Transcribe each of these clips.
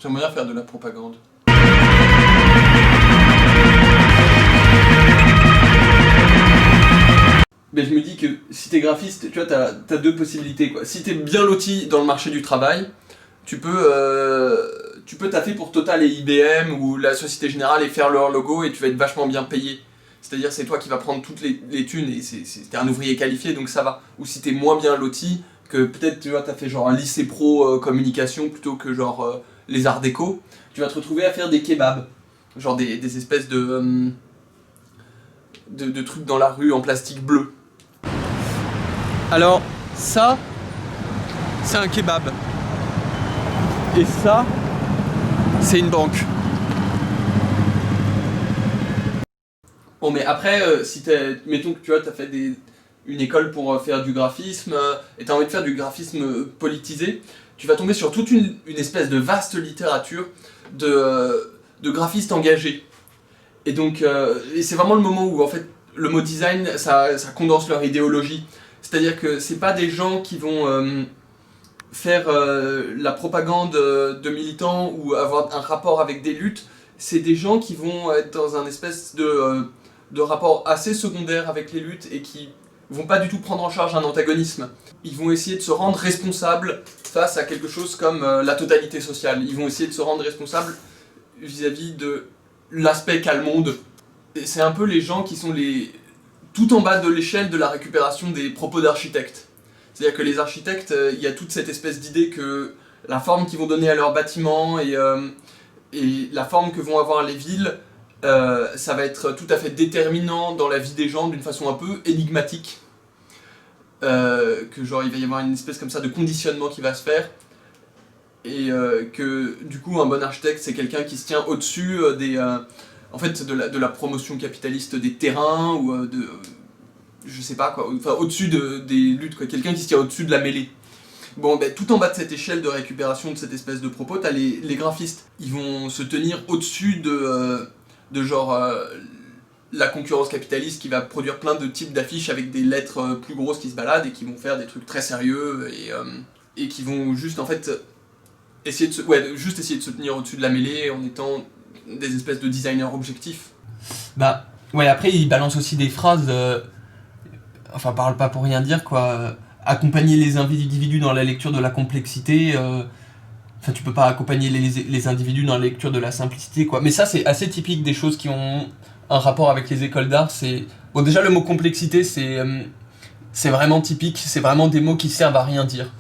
J'aimerais bien faire de la propagande. Mais je me dis que si t'es graphiste, tu vois, t'as deux possibilités, quoi. Si t'es bien loti dans le marché du travail, tu peux taffer pour Total et IBM ou la Société Générale et faire leur logo et tu vas être vachement bien payé. C'est-à-dire c'est toi qui vas prendre toutes les thunes et t'es un ouvrier qualifié donc ça va. Ou si t'es moins bien loti, que peut-être tu vois, t'as fait genre un lycée pro communication plutôt que genre les arts déco, tu vas te retrouver à faire des kebabs. Genre des espèces de trucs dans la rue en plastique bleu. Alors, ça, c'est un kebab. Et ça, c'est une banque. Bon, mais après, si mettons que tu vois, t'as fait une école pour faire du graphisme, et t'as envie de faire du graphisme politisé, tu vas tomber sur toute une espèce de vaste littérature de graphistes engagés. Et donc, et c'est vraiment le moment où, en fait, le mot design, ça condense leur idéologie. C'est-à-dire que c'est pas des gens qui vont faire la propagande de militants ou avoir un rapport avec des luttes, c'est des gens qui vont être dans un espèce de rapport assez secondaire avec les luttes et qui vont pas du tout prendre en charge un antagonisme. Ils vont essayer de se rendre responsables face à quelque chose comme la totalité sociale. Ils vont essayer de se rendre responsables vis-à-vis de l'aspect qu'a le monde. Et c'est un peu les gens qui sont tout en bas de l'échelle de la récupération des propos d'architectes. C'est-à-dire que les architectes, il y a toute cette espèce d'idée que la forme qu'ils vont donner à leurs bâtiments et la forme que vont avoir les villes, ça va être tout à fait déterminant dans la vie des gens d'une façon un peu énigmatique. Que genre il va y avoir une espèce comme ça de conditionnement qui va se faire. Et que du coup un bon architecte c'est quelqu'un qui se tient au-dessus en fait de la promotion capitaliste des terrains ou je sais pas quoi, enfin au-dessus des luttes quoi, quelqu'un qui se tient au-dessus de la mêlée. Bon ben tout en bas de cette échelle de récupération de cette espèce de propos, t'as les graphistes. Ils vont se tenir au-dessus de genre la concurrence capitaliste qui va produire plein de types d'affiches avec des lettres plus grosses qui se baladent et qui vont faire des trucs très sérieux et qui vont juste en fait essayer de se tenir au-dessus de la mêlée en étant des espèces de designers objectifs. Bah ouais, après ils balancent aussi des phrases enfin parle pas pour rien dire quoi, accompagner les individus dans la lecture de la complexité, enfin tu peux pas accompagner les individus dans la lecture de la simplicité quoi. Mais ça c'est assez typique des choses qui ont un rapport avec les écoles d'art. C'est bon, déjà le mot complexité c'est vraiment typique, c'est vraiment des mots qui servent à rien dire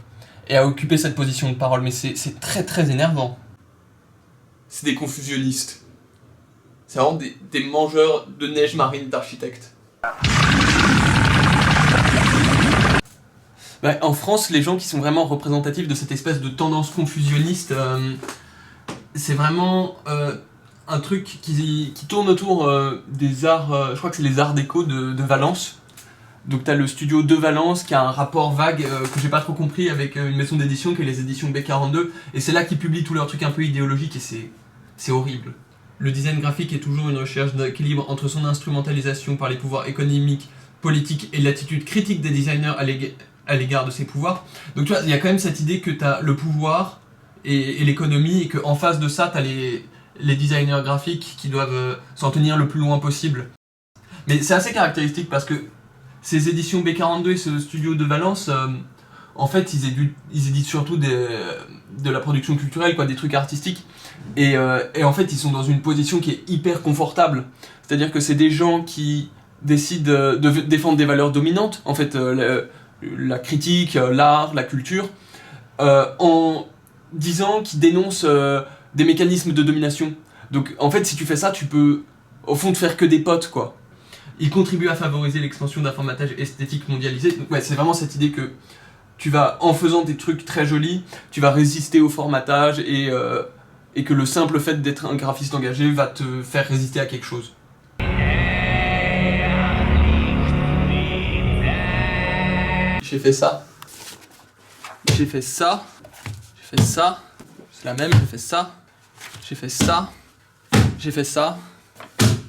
et à occuper cette position de parole, mais c'est très très énervant. C'est des confusionnistes. C'est vraiment des mangeurs de neige marine d'architectes. Bah, en France, les gens qui sont vraiment représentatifs de cette espèce de tendance confusionniste, c'est vraiment un truc qui tourne autour des arts, je crois que c'est les arts déco de Valence. Donc t'as le studio de Valence qui a un rapport vague que j'ai pas trop compris avec une maison d'édition qui est les éditions B42, et c'est là qu'ils publient tous leurs trucs un peu idéologiques et c'est horrible. Le design graphique est toujours une recherche d'équilibre entre son instrumentalisation par les pouvoirs économiques, politiques et l'attitude critique des designers à l'égard de ces pouvoirs. Donc tu vois, il y a quand même cette idée que t'as le pouvoir et l'économie et qu'en face de ça t'as les designers graphiques qui doivent s'en tenir le plus loin possible. Mais c'est assez caractéristique parce que ces éditions B42 et ce studio de Valence, en fait, ils éditent surtout de la production culturelle, quoi, des trucs artistiques. Et en fait, ils sont dans une position qui est hyper confortable. C'est-à-dire que c'est des gens qui décident de défendre des valeurs dominantes, en fait, la critique, l'art, la culture, en disant qu'ils dénoncent des mécanismes de domination. Donc, en fait, si tu fais ça, tu peux, au fond, te faire que des potes, quoi. Il contribue à favoriser l'expansion d'un formatage esthétique mondialisé. Donc ouais, c'est vraiment cette idée que tu vas, en faisant des trucs très jolis, tu vas résister au formatage et que le simple fait d'être un graphiste engagé va te faire résister à quelque chose. J'ai fait ça. J'ai fait ça. J'ai fait ça. C'est la même, j'ai fait ça. J'ai fait ça. J'ai fait ça.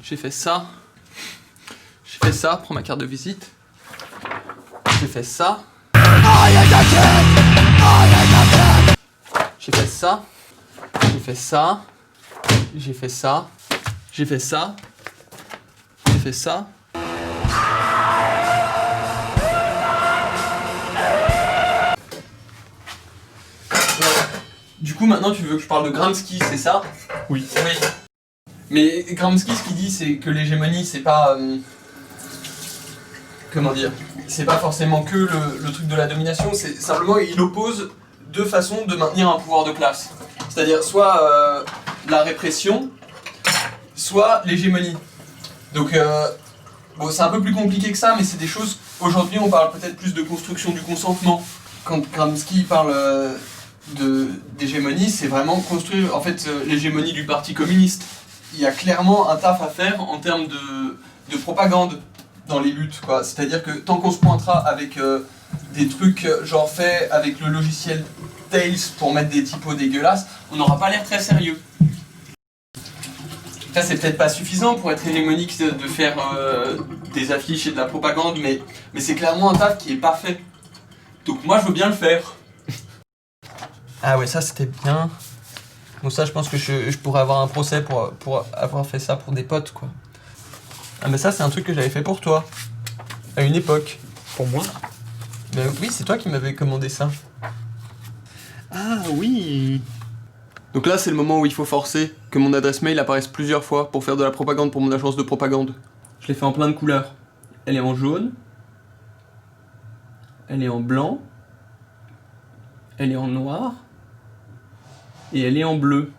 J'ai fait ça. J'ai fait ça, prends ma carte de visite. J'ai fait ça. J'ai fait ça. J'ai fait ça, j'ai fait ça, j'ai fait ça, j'ai fait ça. Du coup, maintenant, tu veux que je parle de Gramsci, c'est ça? Oui. Oui. Mais Gramsci, ce qu'il dit, c'est que l'hégémonie, c'est pas... comment dire? C'est pas forcément que le truc de la domination, c'est simplement, il oppose deux façons de maintenir un pouvoir de classe. C'est-à-dire, soit la répression, soit l'hégémonie. Donc, bon, c'est un peu plus compliqué que ça, mais c'est des choses... Aujourd'hui, on parle peut-être plus de construction du consentement. Quand Gramsci parle d'hégémonie, c'est vraiment construire, en fait, l'hégémonie du Parti communiste. Il y a clairement un taf à faire en termes de propagande dans les luttes, quoi. C'est-à-dire que tant qu'on se pointera avec des trucs genre faits avec le logiciel Tails pour mettre des typos dégueulasses, on n'aura pas l'air très sérieux. Là, c'est peut-être pas suffisant pour être hégémonique de faire des affiches et de la propagande, mais c'est clairement un taf qui est pas fait. Donc moi, je veux bien le faire. Ah ouais, ça c'était bien. Bon, ça, je pense que je pourrais avoir un procès pour avoir fait ça pour des potes, quoi. Ah, mais ça, c'est un truc que j'avais fait pour toi. À une époque. Pour moi? Ben oui, c'est toi qui m'avais commandé ça. Ah oui. Donc là, c'est le moment où il faut forcer que mon adresse mail apparaisse plusieurs fois pour faire de la propagande pour mon agence de propagande. Je l'ai fait en plein de couleurs. Elle est en jaune. Elle est en blanc. Elle est en noir. Et elle est en bleu.